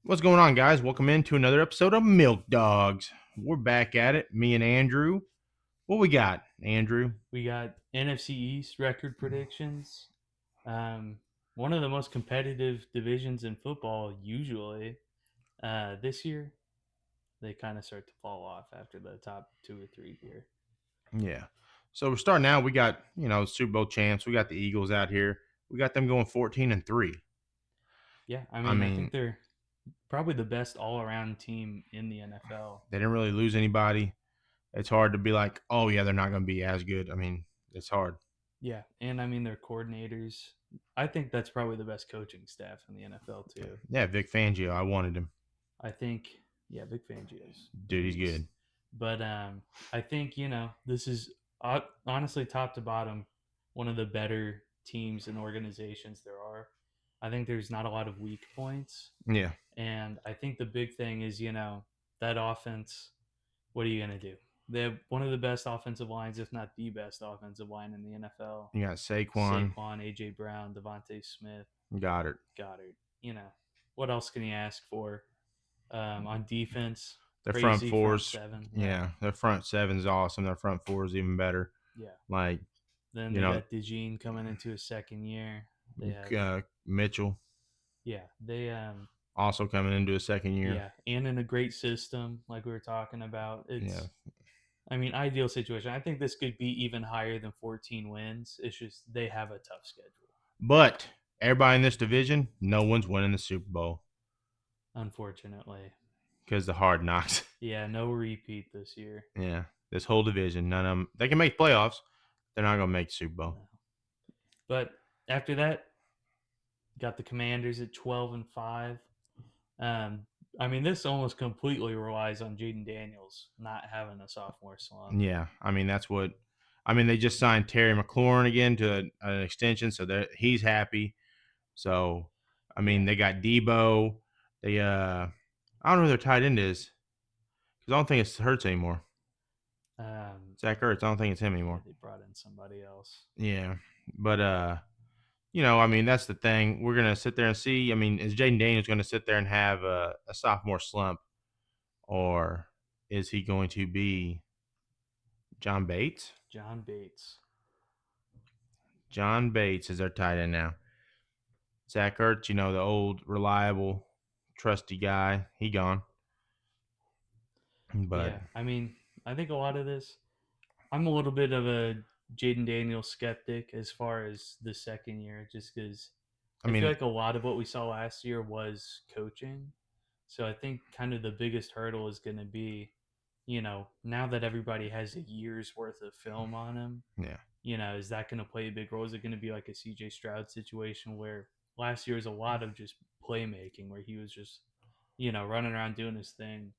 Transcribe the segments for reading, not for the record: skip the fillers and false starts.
What's going on, guys? Welcome into another episode of Milk Dogs. We're back at it, me and Andrew. What we got, Andrew? We got NFC East record predictions. Um, One of the most competitive divisions in football, usually. This year, they kind of start to fall off after the top two or three here. Yeah. So we're starting out. We got, Super Bowl champs. We got the Eagles out here. We got them going 14-3. Yeah, I I mean, I think mean, they're probably the best all around team in the NFL. they didn't really lose anybody. It's hard to be like, oh, yeah, they're not going to be as good. I mean, it's hard. Yeah, and I mean, their coordinators. I think that's probably the best coaching staff in the NFL, too. Yeah, Vic Fangio. I wanted him. I think, yeah, Vic Fangio's Dude, he's beast. good. But I think this is honestly top to bottom one of the better teams and organizations there are. I think there's not a lot of weak points, Yeah. and I think the big thing is that offense. What are you gonna do? They have one of the best offensive lines, if not the best offensive line in the NFL. You got Saquon, Saquon, AJ Brown, Devontae Smith, Goddard. Goddard. What else can you ask for? On defense, Their front crazy front fours, seven. Yeah, yeah, their front seven's awesome. Their front four is even better. yeah. Like, Then you they know, got DeJean coming into his second year. They have Mitchell yeah, they also coming into a second year. yeah, and in a great system like we were talking about. Yeah, I mean, ideal situation. I think this could be even higher than 14 wins. It's just they have a tough schedule. but everybody in this division, no one's winning the Super Bowl Unfortunately. because the Hard Knocks. Yeah, no repeat this year. Yeah, this whole division, none of them. They can make playoffs. They're not gonna make the Super Bowl. No. But after that, got the Commanders at 12-5. Um, I mean, this almost completely relies on Jaden Daniels not having a sophomore slump. Yeah, I mean that's what. I mean they just signed Terry McLaurin again to an extension, so that he's happy. So, I Yeah. mean they got Debo. They I don't know who their tight end is because I don't think it's Hurts anymore. Zach Ertz. I don't think it's him Yeah, anymore. they brought in somebody else. Yeah, but I mean, that's the thing. We're gonna sit there and see. I mean, is Jaden Daniels going to sit there and have a sophomore slump, or is he going to be John Bates? John Bates. John Bates is their tight end now. Zach Ertz, the old reliable, trusty guy, he gone. But Yeah, I mean, I think a lot of this, I'm a little bit of a Jaden Daniels skeptic as far as the second year, just because I I feel mean, like a lot of what we saw last year was coaching. So I think kind of the biggest hurdle is going to be, now that everybody has a year's worth of film on him, yeah, is that going to play a big role? Is it going to be like a CJ Stroud situation where last year was a lot of just playmaking, where he was just, running around doing his thing?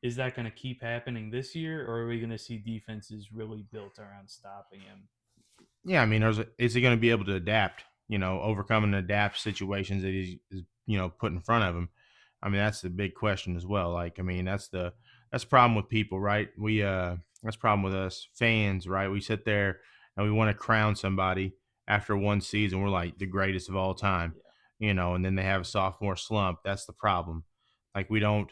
Is that going to keep happening this year, or are we going to see defenses really built around stopping him? yeah. I mean, is he going to be able to adapt? Overcome and adapt situations that he's is put in front of him. I mean, that's the big question as well. Like, I mean, that's the problem with people, right? That's the problem with us fans, right? We sit there and we want to crown somebody after one season. We're like the greatest of all time, Yeah, and then they have a sophomore slump. That's the problem. Like, we don't,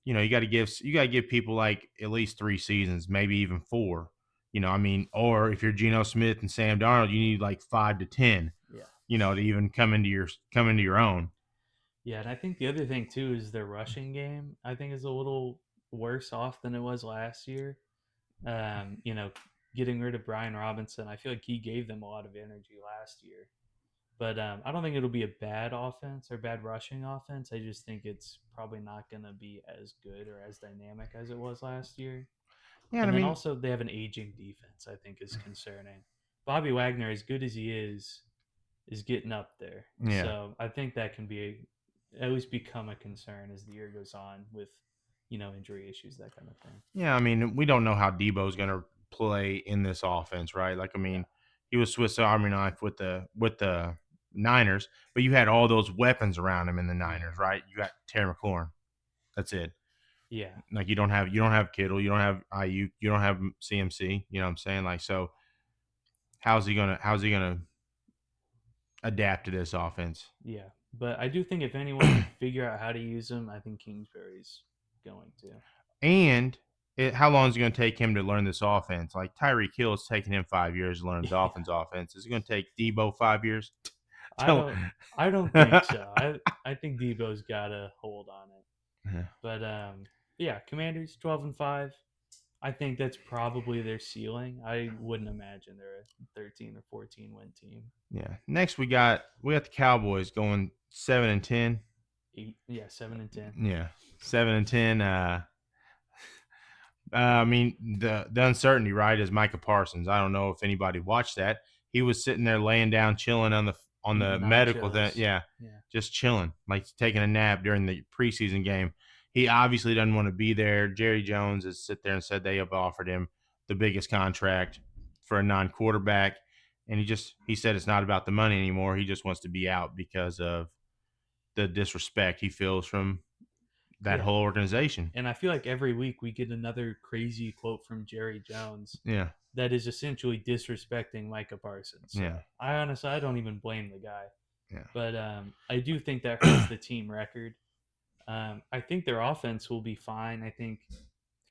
you got to give people like at least 3 seasons, maybe even four. I mean, or if you're Geno Smith and Sam Darnold, you need like 5 to 10, yeah, to even come into your own. yeah. And I think the other thing too is their rushing game. I think is a little worse off than it was last year. Um, you know, Getting rid of Brian Robinson, I feel like he gave them a lot of energy last year. But I don't think it'll be a bad offense or bad rushing offense. I just think it's probably not going to be as good or as dynamic as it was last year. Yeah, and And I then mean, also they have an aging defense. I think is concerning. Bobby Wagner, as good as he is getting up there. yeah, So I think that can at least become a concern as the year goes on with injury issues, that kind of thing. yeah. I mean, we don't know how Debo's going to play in this offense, right? Like, I Yeah, mean, he was Swiss Army knife with the Niners, but you had all those weapons around him in the yeah, Niners, right? You got Terry McLaurin. That's it. yeah, Like, you don't have Kittle, you don't have IU, you don't have CMC. You know what I'm saying? Like, so how's he gonna adapt to this offense? yeah. But I do think if anyone could figure out how to use him, I think Kingsbury's going to. And how long is it going to take him to learn this offense? Like Tyreek Hill, it's taking him 5 years to learn the Yeah, Dolphins' offense. Is it going to take Debo 5 years? I Tell. don't I don't think so. I think Debo's got a hold on it. Yeah. But yeah, Commanders 12-5. I think that's probably their ceiling. I wouldn't imagine they're a 13 or 14 win team. Yeah. Next, we got the Cowboys going 7-10. Eight, yeah, 7-10. Yeah, 7-10. I mean, the uncertainty, right, is Micah Parsons. I don't know if anybody watched that. He was sitting there laying down, chilling on the Eating medical thing. nachos. Yeah, Yeah. just chilling, like taking a nap during the preseason game. He obviously doesn't want to be there. Jerry Jones has sit there and said they have offered him the biggest contract for a non-quarterback, and he said it's not about the money anymore. He just wants to be out because of the disrespect he feels from that Yeah. whole organization. And I feel like every week we get another crazy quote from Jerry Jones Yeah, that is essentially disrespecting Micah Parsons. So yeah, I don't even blame the guy. yeah, But I do think that hurts the team record. I think their offense will be fine. I think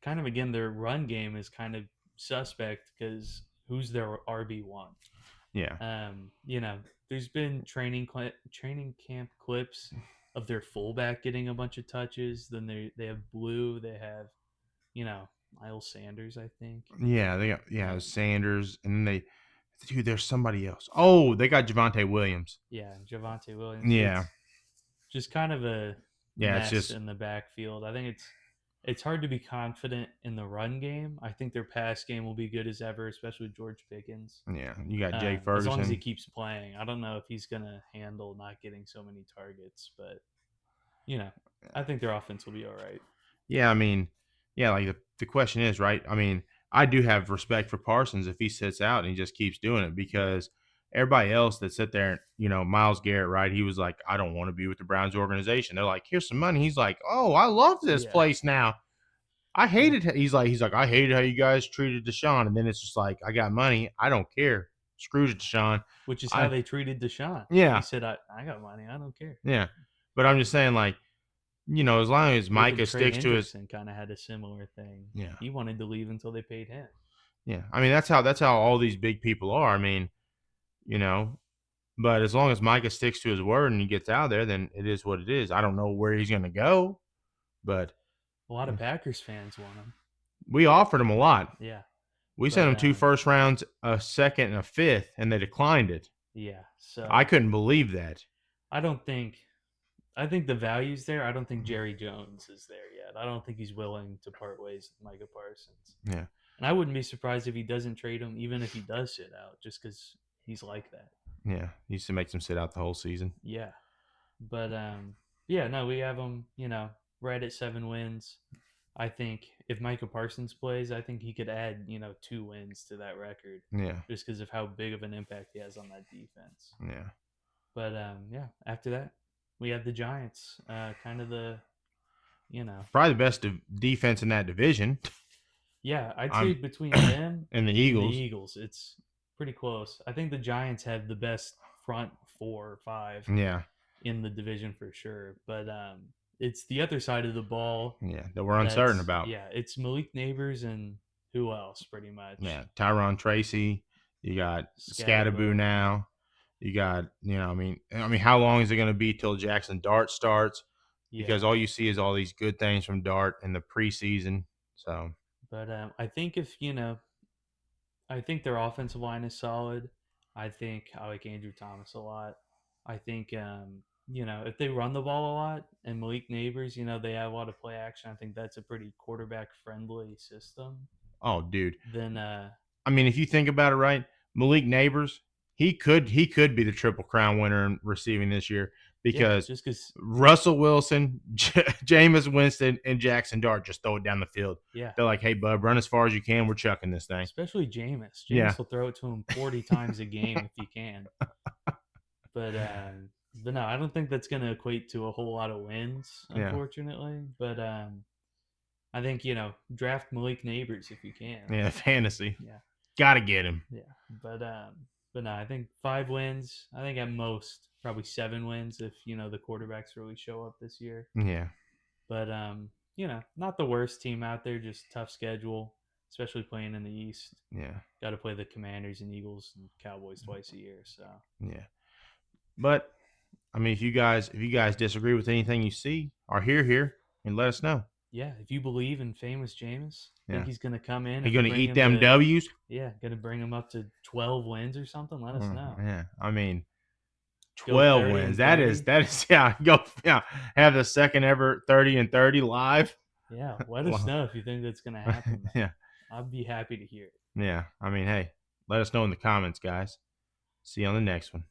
kind of again their run game is kind of suspect because who's their RB1? yeah. You know, there's been training camp clips of their fullback getting a bunch of touches. Then they have Blue. They have you know Miles Sanders. I think. Yeah, they got Um, Sanders, and then dude, there's somebody else. Oh, they got Javante Williams. yeah, Javante Williams. Yeah, It's just kind of a yeah, it's mess just in the backfield. I think it's hard to be confident in the run game. I think their pass game will be good as ever, especially with George Pickens. yeah. You got Jay As long as he Ferguson. keeps playing, I don't know if he's gonna handle not getting so many targets, but you know, I think their offense will be all right. Yeah, I mean, yeah, like the question is, right? I mean, I do have respect for Parsons if he sits out and he just keeps doing it because everybody else that sit there, Miles Garrett, right? He was like, I don't want to be with the Browns organization. They're like, here's some money. He's like, oh, I love this Yeah, place now. I yeah. hated. He's like, I hated how you guys treated Deshaun, and then it's just like, I got money. I don't care. Screw Deshaun. Which is how I they treated Deshaun. He Yeah, said, I got money. I don't care. yeah. But I'm just saying, like, as long as Even Micah Trey sticks to his, Hendrickson kind of had a similar thing. yeah, He wanted to leave until they paid him. yeah. I mean, that's how all these big people are. I mean, you know. But as long as Micah sticks to his word and he gets out there, then it is what it is. I don't know where he's going to go, but A lot of Packers fans want him. we offered him a lot. Yeah, We sent but him two first rounds, a second, and a fifth, and they declined it. yeah. I So couldn't believe that. I don't think. I think the value's there. I don't think Jerry Jones is there yet. I don't think he's willing to part ways with Micah Parsons. Yeah, And I wouldn't be surprised if he doesn't trade him, even if he does sit out, just because he's like that. yeah. He used to make him sit out the whole season. Yeah. But yeah, no, we have him. Right at 7 wins. I think if Micah Parsons plays, I think he could add 2 wins to that record, Yeah, just because of how big of an impact he has on that defense. yeah. But yeah, after that, we have the Giants. Kind of the you know Probably the best defense in that division. Yeah, I'd say I'm between them and the and the Eagles. Eagles, it's pretty close. I think the Giants have the best front four or five Yeah, in the division for sure. But it's the other side of the ball yeah. That we're uncertain about. it's Malik Neighbors and who else pretty much. Yeah, Tyron Tracy. You got Scatterboo Scatterboo. now. You got, how long is it going to be till Jackson Dart starts? Because Yeah. all you see is all these good things from Dart in the preseason. So, But I think if I think their offensive line is solid. I like Andrew Thomas a lot. I think if they run the ball a lot and Malik Neighbors, they have a lot of play action. I think that's a pretty quarterback friendly system. oh, dude. Then I mean, if you think about it, right, Malik Neighbors, he could be the Triple Crown winner in receiving this year yeah, because just because Russell Wilson, Jameis Winston, and Jackson Dart just throw it down the field. yeah, They're like, "Hey, bub, run as far as you can. We're chucking this thing." especially Jameis. Yeah, Jameis will throw it to him 40 times a game if he can. But no, I don't think that's going to equate to a whole lot of wins, yeah, unfortunately. But I think draft Malik Neighbors if you can. yeah. Fantasy, Yeah. gotta get him. Yeah, but But no, I think 5 wins. I think at most probably 7 wins if the quarterbacks really show up this year. Yeah, But not the worst team out there. Just tough schedule, especially playing in the East. yeah, Got to play the Commanders and Eagles and Cowboys twice a year. So yeah. But I mean, if you guys disagree with anything you see or hear here, and let us know. yeah, if you believe in famous Jameis, think Yeah, he's gonna come in are you and gonna bring eat him them to W's? gonna bring him up to 12 wins or something. Let us know. Yeah, I mean, Go 12 30 wins. and That is 30. that is yeah. Go yeah. Have the second ever 30-30 live. Yeah, let us know if you think that's gonna happen, man. Yeah, I'd be happy to hear it. yeah. I mean, hey, let us know in the comments, guys. See you on the next one.